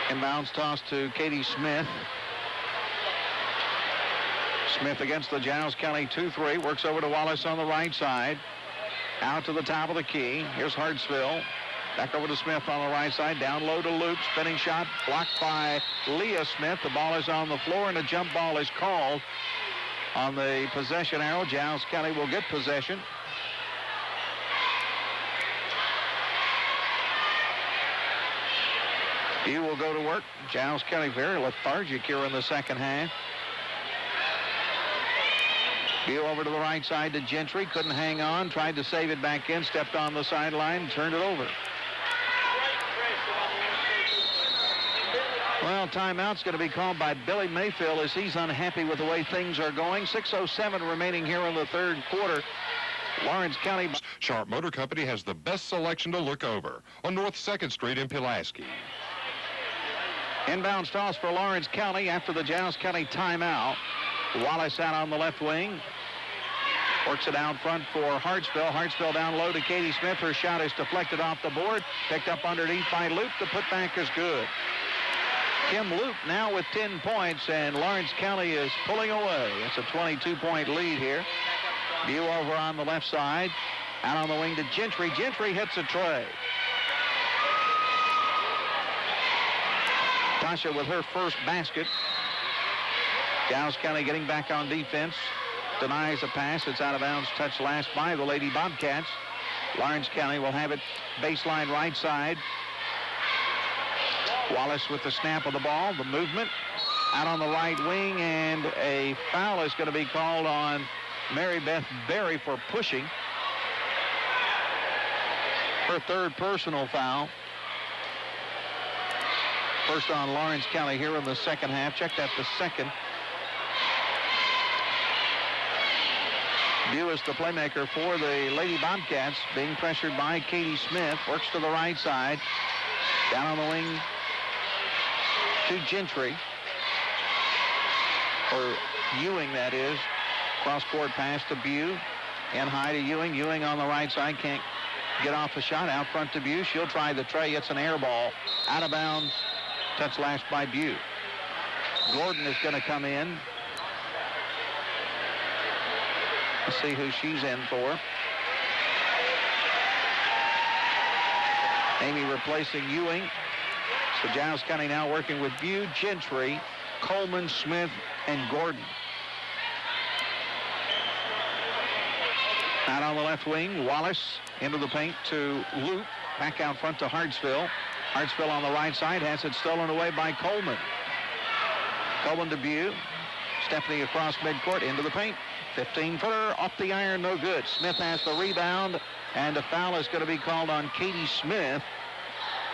Inbounds toss to Katie Smith. Smith against the Giles County 2-3. Works over to Wallace on the right side. Out to the top of the key. Here's Hartsville. Back over to Smith on the right side. Down low to Loop. Spinning shot blocked by Leah Smith. The ball is on the floor, and a jump ball is called on the possession arrow. Giles County will get possession. He will go to work. Giles County very lethargic here in the second half. Beal over to the right side to Gentry. Couldn't hang on. Tried to save it back in. Stepped on the sideline. Turned it over. Well, timeout's going to be called by Billy Mayfield as he's unhappy with the way things are going. 6:07 remaining here in the third quarter. Lawrence County. Sharp Motor Company has the best selection to look over on North 2nd Street in Pulaski. Inbounds toss for Lawrence County after the Giles County timeout. Wallace out on the left wing. Works it out front for Hartsville. Hartsville down low to Katie Smith. Her shot is deflected off the board. Picked up underneath by Loop. The putback is good. Kim Loop now with 10 points, and Lawrence County is pulling away. It's a 22-point lead here. View over on the left side. Out on the wing to Gentry. Gentry hits a tray. Tasha with her first basket. Giles County getting back on defense. Denies a pass. It's out of bounds. Touched last by the Lady Bobcats. Lawrence County will have it baseline right side. Wallace with the snap of the ball. The movement out on the right wing, and a foul is going to be called on Mary Beth Berry for pushing. Her third personal foul. First on Lawrence County here in the second half. Check that, the second. View is the playmaker for the Lady Bobcats, being pressured by Katie Smith. Works to the right side. Down on the wing to Gentry. Or Ewing, that is. Cross-court pass to Bew. And high to Ewing. Ewing on the right side. Can't get off the shot. Out front to Bew. She'll try the tray. It's an air ball. Out of bounds. Touch last by Bew. Gordon is going to come in. Let's see who she's in for. Amy replacing Ewing. So Giles County now working with Bew, Gentry, Coleman, Smith, and Gordon. Out on the left wing, Wallace into the paint to Loop. Back out front to Hartsville. Hartsville on the right side has it stolen away by Coleman. Coleman to Bew. Stephanie across midcourt into the paint. 15-footer off the iron, no good. Smith has the rebound, and a foul is going to be called on Katie Smith.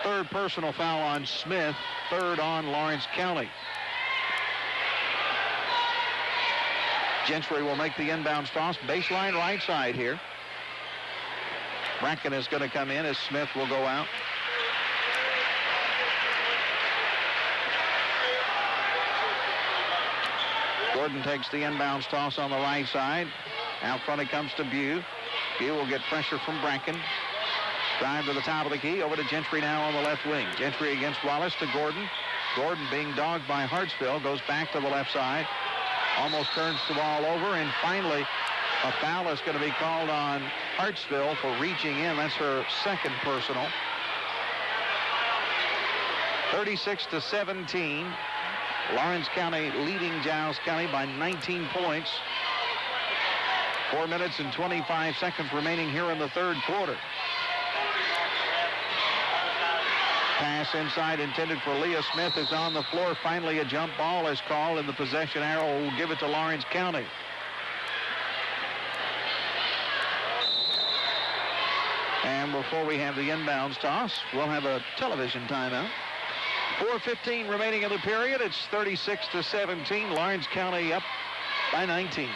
Third personal foul on Smith, third on Lawrence County. Gentry will make the inbounds toss. Baseline right side here. Bracken is going to come in as Smith will go out. Gordon takes the inbounds toss on the right side. Out front it comes to Bew. Bew will get pressure from Bracken. Drive to the top of the key. Over to Gentry now on the left wing. Gentry against Wallace to Gordon. Gordon being dogged by Hartsville. Goes back to the left side. Almost turns the ball over. And finally, a foul is going to be called on Hartsville for reaching in. That's her second personal. 36-17. Lawrence County leading Giles County by 19 points. 4 minutes and 25 seconds remaining here in the third quarter. Pass inside intended for Leah Smith is on the floor. Finally, a jump ball is called, and the possession arrow will give it to Lawrence County. And before we have the inbounds toss, we'll have a television timeout. 4:15 remaining in the period. It's 36-17. Lawrence County up by 19.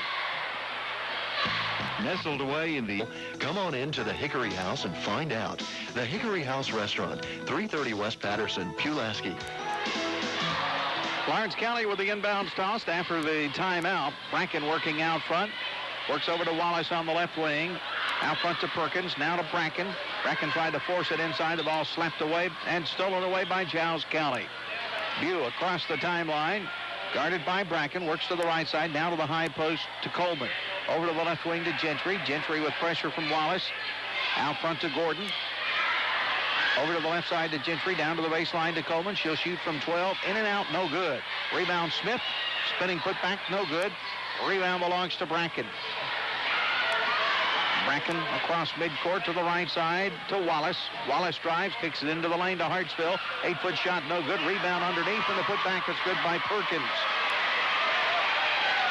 Nestled away in the... Come on in to the Hickory House and find out. The Hickory House Restaurant, 330 West Patterson, Pulaski. Lawrence County with the inbounds tossed after the timeout. Bracken working out front. Works over to Wallace on the left wing. Out front to Perkins. Now to Bracken. Bracken tried to force it inside. The ball slapped away and stolen away by Giles County. Bew across the timeline. Guarded by Bracken. Works to the right side. Now to the high post to Coleman. Over to the left wing to Gentry. Gentry with pressure from Wallace. Out front to Gordon. Over to the left side to Gentry. Down to the baseline to Coleman. She'll shoot from 12. In and out. No good. Rebound Smith. Spinning putback. No good. Rebound belongs to Bracken. Bracken across midcourt to the right side to Wallace. Wallace drives, kicks it into the lane to Hartsville. 8-foot shot, no good. Rebound underneath, and the putback is good by Perkins.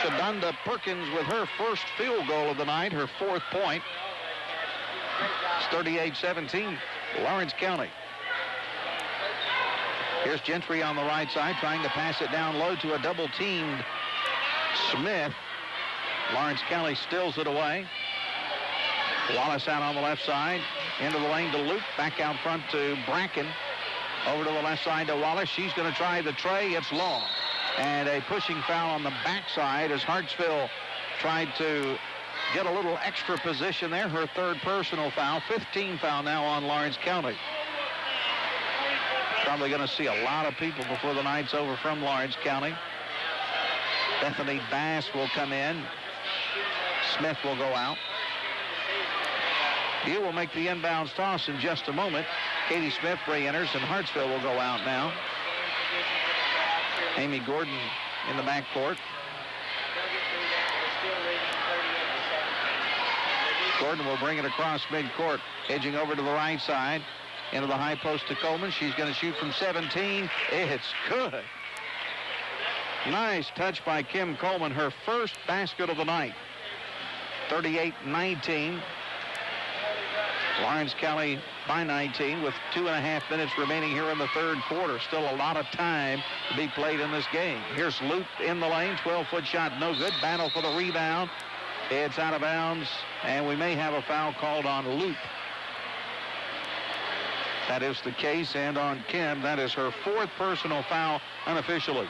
Shadonda Perkins with her first field goal of the night, her 4th point. It's 38-17, Lawrence County. Here's Gentry on the right side, trying to pass it down low to a double-teamed Smith. Lawrence County steals it away. Wallace out on the left side. Into the lane to Luke. Back out front to Bracken. Over to the left side to Wallace. She's going to try the tray. It's long. And a pushing foul on the backside as Hartsville tried to get a little extra position there. Her 3rd personal foul. 15 foul now on Lawrence County. Probably going to see a lot of people before the night's over from Lawrence County. Bethany Bass will come in. Smith will go out. Bew will make the inbounds toss in just a moment. Katie Smith re-enters, and Hartsville will go out now. Amy Gordon in the backcourt. Gordon will bring it across midcourt, edging over to the right side. Into the high post to Coleman. She's going to shoot from 17. It's good. Nice touch by Kim Coleman, her first basket of the night. 38-19. Lawrence County by 19 with 2.5 minutes remaining here in the 3rd quarter. Still a lot of time to be played in this game. Here's Luke in the lane. 12-foot shot, no good. Battle for the rebound. It's out of bounds, and we may have a foul called on Luke. That is the case, and on Kim, that is her 4th personal foul unofficially.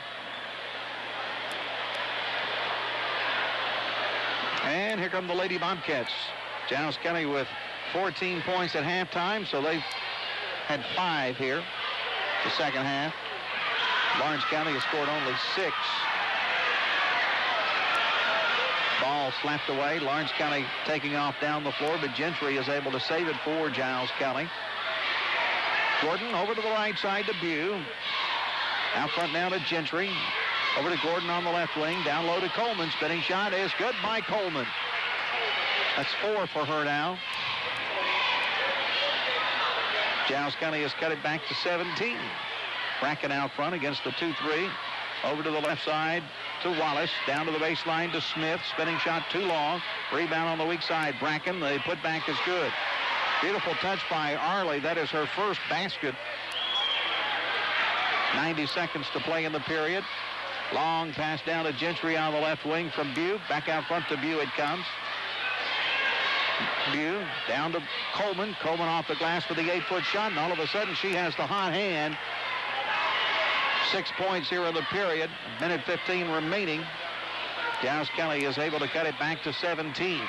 And here come the Lady Bobcats. Giles County with 14 points at halftime, so they've had 5 here the second half. Lawrence County has scored only 6. Ball slapped away. Lawrence County taking off down the floor, but Gentry is able to save it for Giles County. Gordon over to the right side to Bew. Out front now to Gentry. Over to Gordon on the left wing. Down low to Coleman. Spinning shot is good by Coleman. That's 4 for her now. Giles County has cut it back to 17. Bracken out front against the 2-3. Over to the left side to Wallace. Down to the baseline to Smith. Spinning shot too long. Rebound on the weak side. Bracken. The putback is good. Beautiful touch by Arley. That is her first basket. 90 seconds to play in the period. Long pass down to Gentry on the left wing from Bew. Back out front to Bew it comes. Bew down to Coleman. Coleman off the glass with the 8-foot shot, and all of a sudden she has the hot hand. 6 points here in the period. Minute 15 remaining. Giles County is able to cut it back to 17.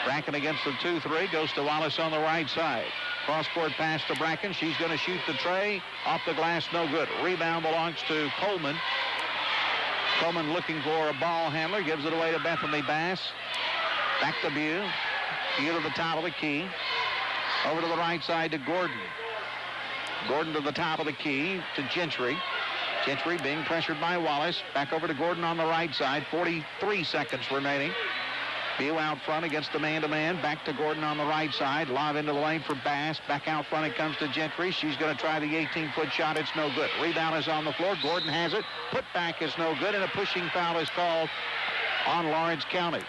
Bracken against the 2-3. Goes to Wallace on the right side. Cross-court pass to Bracken. She's going to shoot the tray. Off the glass, no good. Rebound belongs to Coleman. Coleman looking for a ball handler. Gives it away to Bethany Bass. Back to Bew. Bew to the top of the key. Over to the right side to Gordon. Gordon to the top of the key to Gentry. Gentry being pressured by Wallace. Back over to Gordon on the right side. 43 seconds remaining. Bew out front against the man-to-man. Back to Gordon on the right side. Lob into the lane for Bass. Back out front it comes to Gentry. She's going to try the 18-foot shot. It's no good. Rebound is on the floor. Gordon has it. Putback is no good, and a pushing foul is called on Lawrence County.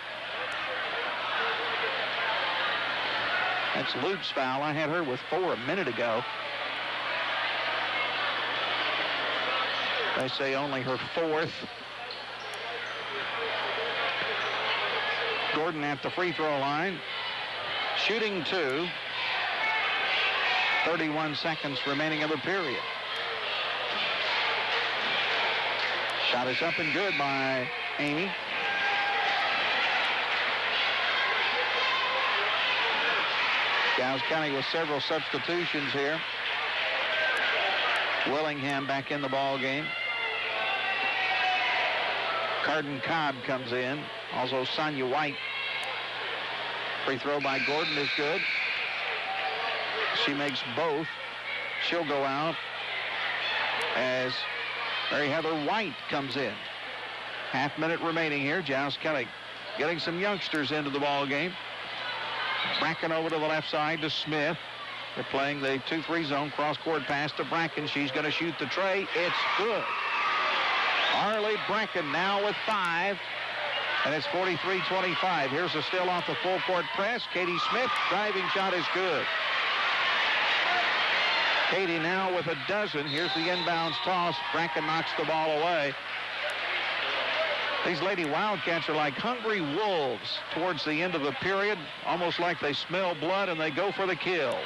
That's Luke's foul. I had her with 4 a minute ago. They say only her 4th. Gordon at the free throw line. Shooting 2. 31 seconds remaining in the period. Shot is up and good by Amy. Giles County with several substitutions here. Willingham back in the ball game. Carden Cobb comes in. Also Sonia White. Free throw by Gordon is good. She makes both. She'll go out as Mary Heather White comes in. Half minute remaining here. Giles County getting some youngsters into the ball game. Bracken over to the left side to Smith. They're playing the 2-3 zone. Cross-court pass to Bracken. She's going to shoot the tray. It's good. Arlie Bracken now with 5. And it's 43-25. Here's a still off the full-court press. Katie Smith, driving shot is good. Katie now with a dozen. Here's the inbounds toss. Bracken knocks the ball away. These Lady Wildcats are like hungry wolves towards the end of the period, almost like they smell blood and they go for the kill.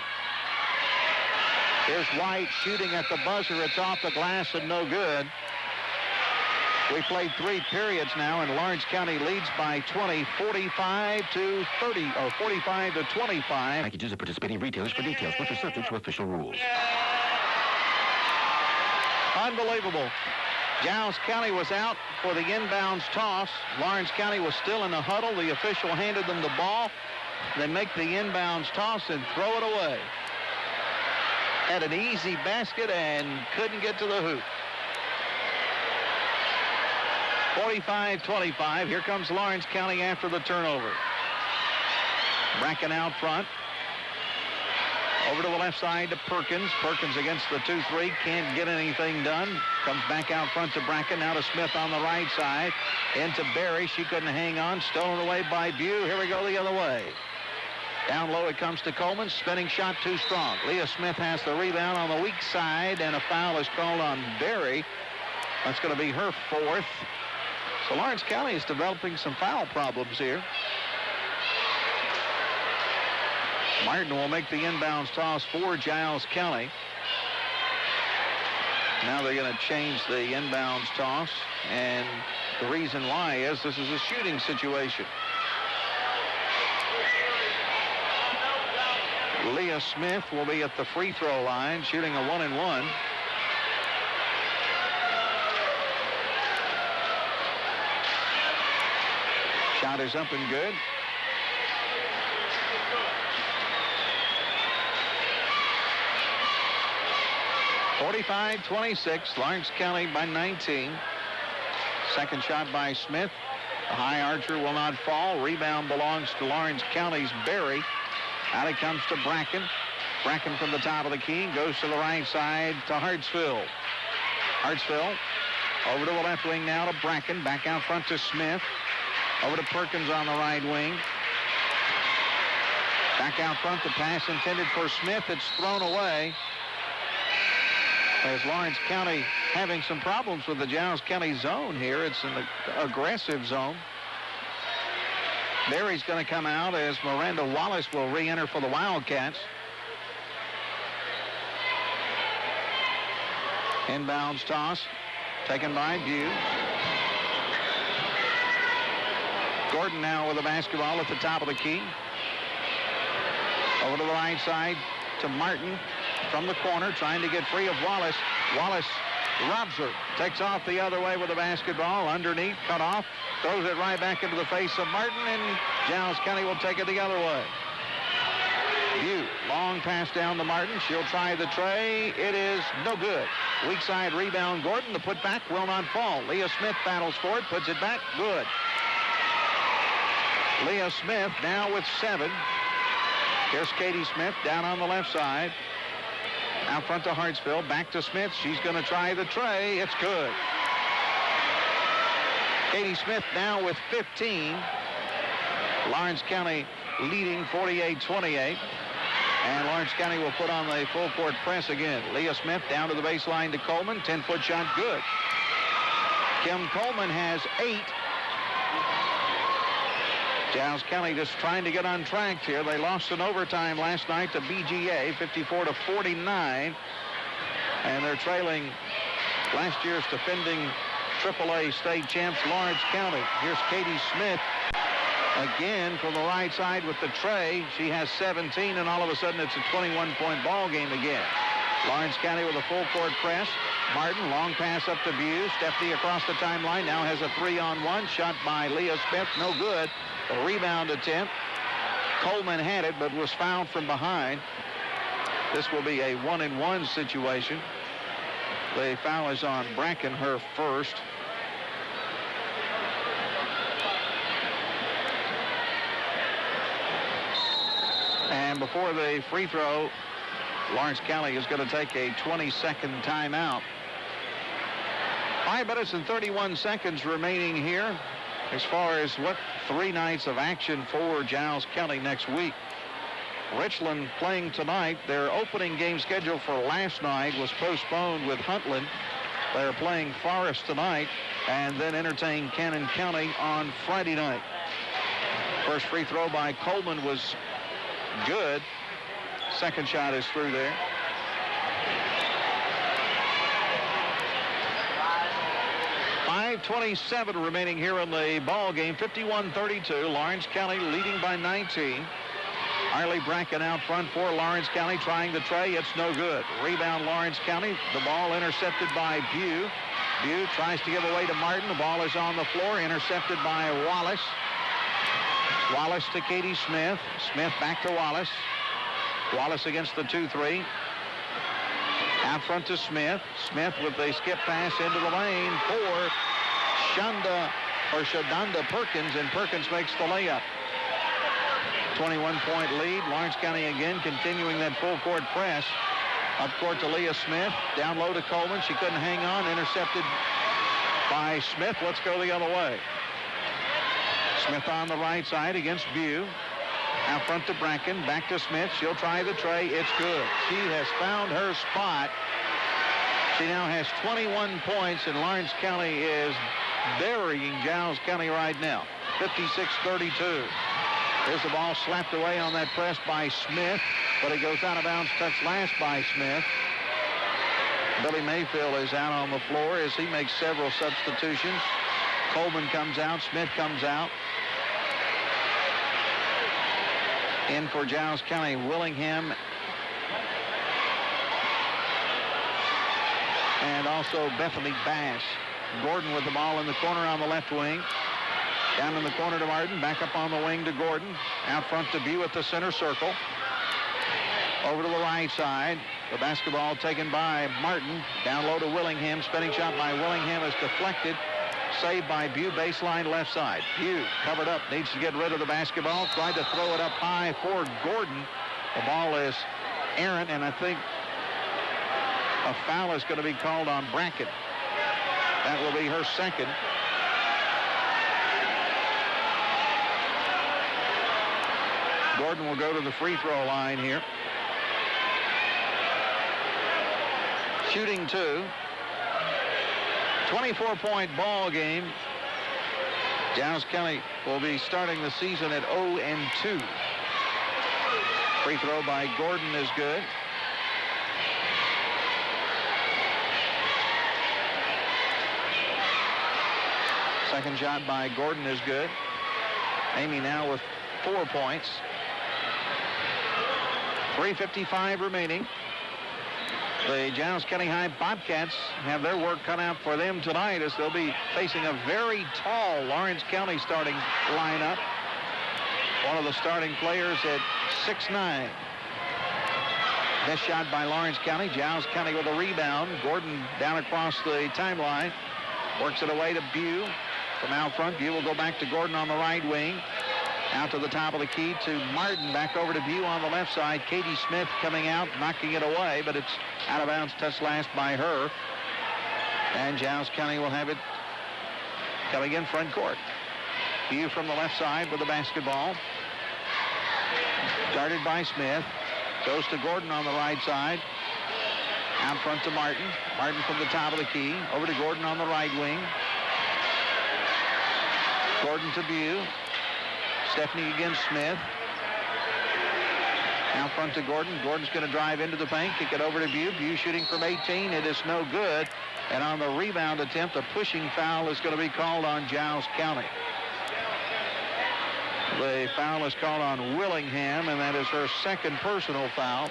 Here's White shooting at the buzzer. It's off the glass and no good. We played 3 periods now, and Lawrence County leads by 20, 45-30, or 45-25. Packages of participating retailers for details, which are subject to official rules. Unbelievable. Giles County was out for the inbounds toss. Lawrence County was still in the huddle. The official handed them the ball. They make the inbounds toss and throw it away. Had an easy basket and couldn't get to the hoop. 45-25. Here comes Lawrence County after the turnover. Bracken out front. Over to the left side to Perkins. Perkins against the 2-3. Can't get anything done. Comes back out front to Bracken. Now to Smith on the right side. Into Berry. She couldn't hang on. Stolen away by Bew. Here we go the other way. Down low it comes to Coleman. Spinning shot too strong. Leah Smith has the rebound on the weak side. And a foul is called on Berry. That's going to be her 4th. So Lawrence County is developing some foul problems here. Martin will make the inbounds toss for Giles County. Now they're going to change the inbounds toss, and the reason why is this is a shooting situation. Leah Smith will be at the free throw line, shooting a 1-and-1. Shot is up and good. (45-26). Lawrence County by 19. Second shot by Smith. The high archer will not fall. Rebound belongs to Lawrence County's Berry. Out it comes to Bracken. Bracken from the top of the key goes to the right side to Hartsville. Hartsville over to the left wing now to Bracken. Back out front to Smith. Over to Perkins on the right wing. Back out front, the pass intended for Smith. It's thrown away. As Lawrence County having some problems with the Giles County zone here. It's an aggressive zone. Berry's going to come out as Miranda Wallace will re-enter for the Wildcats. Inbounds toss taken by Bew. Gordon now with the basketball at the top of the key. Over to the right side to Martin from the corner, trying to get free of Wallace. Wallace robs her. Takes off the other way with the basketball. Underneath, cut off. Throws it right back into the face of Martin, and Giles County will take it the other way. Bew, long pass down to Martin. She'll try the tray. It is no good. Weak side rebound, Gordon. The putback will not fall. Leah Smith battles for it, puts it back. Good. Leah Smith now with 7. Here's Katie Smith down on the left side. Out front to Hartsville. Back to Smith. She's going to try the tray. It's good. Katie Smith now with 15. Lawrence County leading 48-28. And Lawrence County will put on the full court press again. Leah Smith down to the baseline to Coleman. 10-foot shot good. Kim Coleman has 8. Giles County just trying to get on track here. They lost in overtime last night to BGA, 54-49. And they're trailing last year's defending AAA state champs, Lawrence County. Here's Katie Smith again from the right side with the tray. She has 17, and all of a sudden it's a 21-point ball game again. Lawrence County with a full court press. Martin, long pass up to Buse. Stephanie across the timeline, now has a 3-on-1. Shot by Leah Smith, no good. A rebound attempt. Coleman had it, but was fouled from behind. This will be a 1-and-1 situation. The foul is on Bracken, her first. And before the free throw, Lawrence County is going to take a 20-second timeout. 5 minutes and 31 seconds remaining here as far as what 3 nights of action for Giles County next week. Richland playing tonight. Their opening game schedule for last night was postponed with Huntland. They're playing Forest tonight and then entertain Cannon County on Friday night. First free throw by Coleman was good. Second shot is through there. .5:27 remaining here in the ball game. 51-32. Lawrence County leading by 19. Harley Bracken out front for Lawrence County, trying the tray. It's no good. Rebound Lawrence County. The ball intercepted by Bue. Bue tries to give away to Martin. The ball is on the floor, intercepted by Wallace. Wallace to Katie Smith. Smith back to Wallace. Wallace against the 2-3. Out front to Smith. Smith with a skip pass into the lane for Shadonda Perkins, and Perkins makes the layup. 21-point lead. Lawrence County again continuing that full court press. Up court to Leah Smith. Down low to Coleman. She couldn't hang on. Intercepted by Smith. Let's go the other way. Smith on the right side against Bue. Out front to Bracken. Back to Smith. She'll try the tray. It's good. She has found her spot. She now has 21 points, and Lawrence County is burying Giles County right now. 56-32. There's the ball slapped away on that press by Smith, but it goes out of bounds, touched last by Smith. Billy Mayfield is out on the floor as he makes several substitutions. Coleman comes out, Smith comes out. In for Giles County, Willingham. And also Bethany Bass. Gordon with the ball in the corner on the left wing. Down in the corner to Martin. Back up on the wing to Gordon. Out front to Bue at the center circle. Over to the right side. The basketball taken by Martin. Down low to Willingham. Spinning shot by Willingham is deflected. Saved by Bue, baseline left side. Bue covered up, needs to get rid of the basketball. Tried to throw it up high for Gordon. The ball is errant, and I think a foul is going to be called on Bracken. That will be her second. Gordon will go to the free throw line here. Shooting 2. 24-point ball game. Giles County will be starting the season at 0-2. Free throw by Gordon is good. Second shot by Gordon is good. Amy now with 4 points. 3:55 remaining. The Giles County High Bobcats have their work cut out for them tonight as they'll be facing a very tall Lawrence County starting lineup. One of the starting players at 6'9". Best shot by Lawrence County. Giles County with a rebound. Gordon down across the timeline. Works it away to Bue from out front. Bue will go back to Gordon on the right wing. Out to the top of the key to Martin. Back over to Bue on the left side. Katie Smith coming out, knocking it away, but it's out of bounds, touched last by her. And Giles County will have it coming in front court. Bue from the left side with the basketball. Guarded by Smith. Goes to Gordon on the right side. Out front to Martin. Martin from the top of the key. Over to Gordon on the right wing. Gordon to Bue. Stephanie against Smith. Out front to Gordon. Gordon's going to drive into the paint, kick it over to Bew. Bew shooting from 18. It is no good. And on the rebound attempt, a pushing foul is going to be called on Giles County. The foul is called on Willingham, and that is her second personal foul.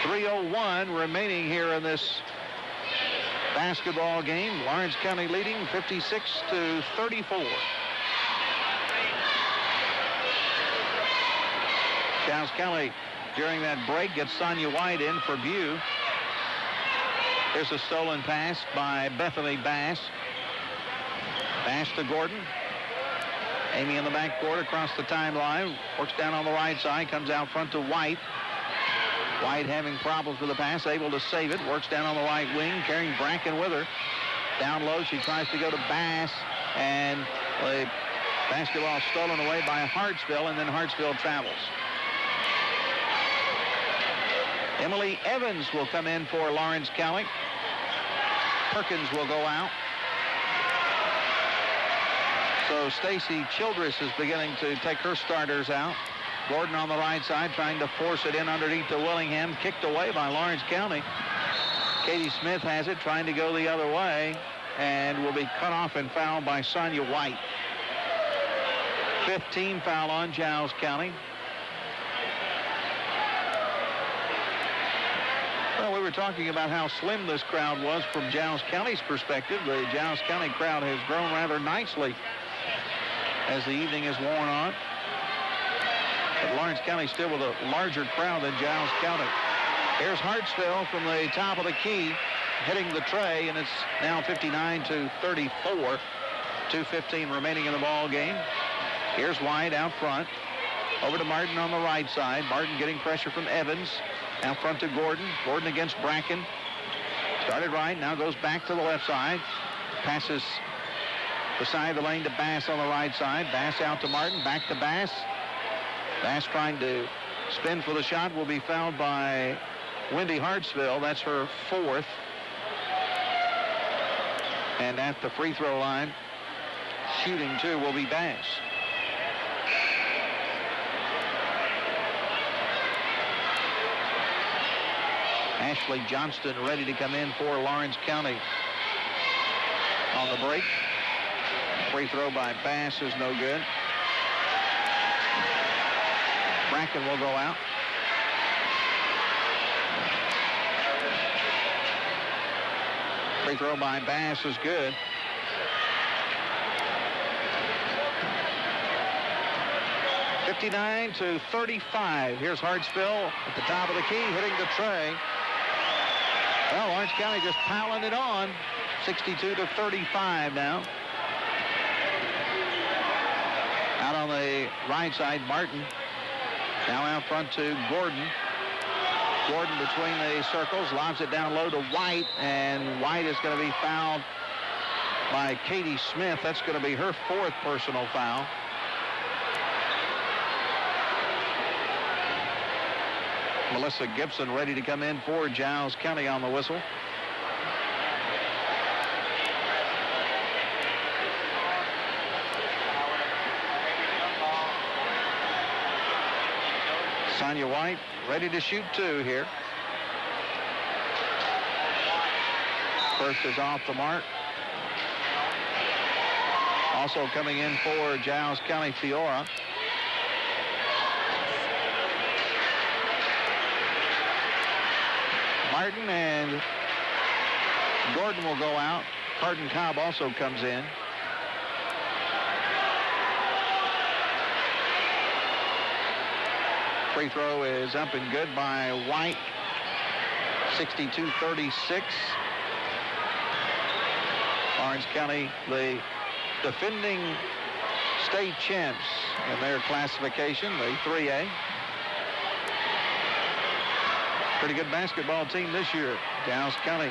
3:01 remaining here in this basketball game. Lawrence County leading 56-34. Giles County during that break gets Sonia White in for Bew. Here's a stolen pass by Bethany Bass. Bass to Gordon. Amy in the backcourt across the timeline. Works down on the right side. Comes out front to White. White having problems with the pass. Able to save it. Works down on the right wing. Carrying Bracken with her. Down low. She tries to go to Bass. And the basketball stolen away by Hartsville. And then Hartsville travels. Emily Evans will come in for Lawrence County. Perkins will go out. So Stacy Childress is beginning to take her starters out. Gordon on the right side trying to force it in underneath to Willingham. Kicked away by Lawrence County. Katie Smith has it, trying to go the other way, and will be cut off and fouled by Sonia White. 15 foul on Giles County. Well, we were talking about how slim this crowd was from Giles County's perspective. The Giles County crowd has grown rather nicely as the evening has worn on. But Lawrence County still with a larger crowd than Giles County. Here's Hartsville from the top of the key, hitting the tray, and it's now 59-34. 2:15 remaining in the ball game. Here's White out front. Over to Martin on the right side. Martin getting pressure from Evans. Out front to Gordon. Gordon against Bracken. Started right, now goes back to the left side. Passes the side of the lane to Bass on the right side. Bass out to Martin, back to Bass. Bass trying to spin for the shot, will be fouled by Wendy Hartsville. That's her fourth. And at the free throw line, shooting two will be Bass. Ashley Johnston ready to come in for Lawrence County on the break. Free throw by Bass is no good. Bracken will go out. Free throw by Bass is good. (59-35). Here's Hartsville at the top of the key, hitting the tray. Well, Lawrence County just piling it on. 62-35 now. Out on the right side, Martin. Now out front to Gordon. Gordon between the circles, lobs it down low to White, and White is going to be fouled by Katie Smith. That's going to be her fourth personal foul. Melissa Gibson ready to come in for Giles County on the whistle. Sonia White ready to shoot two here. First is off the mark. Also coming in for Giles County, Fiora. Martin and Gordon will go out. Carden Cobb also comes in. Free throw is up and good by White. 62-36. Lawrence County, the defending state champs in their classification, the 3A. Pretty good basketball team this year. Giles County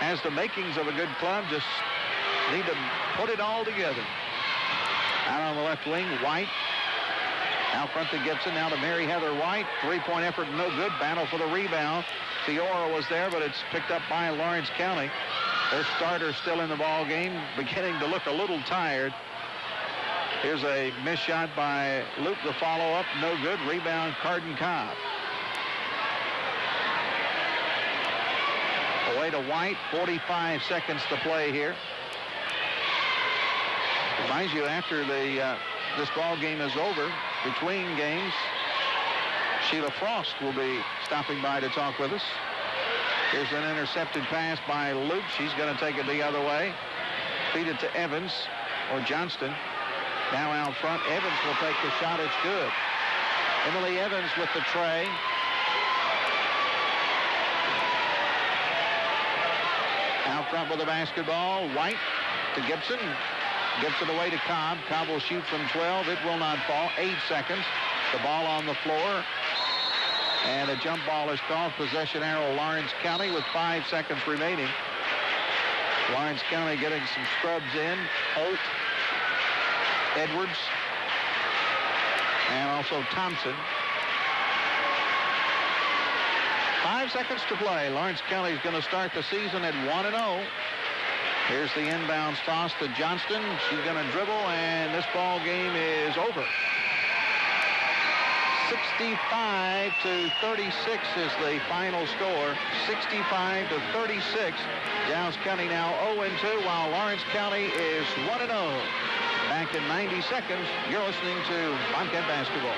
has the makings of a good club, just need to put it all together. Out on the left wing, White. Out front to Gibson, now to Mary Heather White. Three-point effort, no good. Battle for the rebound. Fiora was there, but it's picked up by Lawrence County. Their starter still in the ball game, beginning to look a little tired. Here's a missed shot by Luke. The follow-up, no good. Rebound, Carden Cobb. Away to White. 45 seconds to play here. Reminds you, after this ball game is over, between games, Sheila Frost will be stopping by to talk with us. Here's an intercepted pass by Luke. She's going to take it the other way. Feed it to Evans or Johnston. Now out front, Evans will take the shot. It's good. Emily Evans with the tray. Out front with the basketball. White to Gibson. Gibson away to Cobb. Cobb will shoot from 12. It will not fall. 8 seconds. The ball on the floor. And a jump ball is called. Possession arrow Lawrence County with 5 seconds remaining. Lawrence County getting some scrubs in. Holt, Edwards, and also Thompson. 5 seconds to play. Lawrence County is going to start the season at 1-0. Here's the inbounds toss to Johnston. She's going to dribble, and this ball game is over. 65-36 is the final score. 65-36. Giles County now 0-2, while Lawrence County is 1-0. Back in 90 seconds, you're listening to Bobcat Basketball.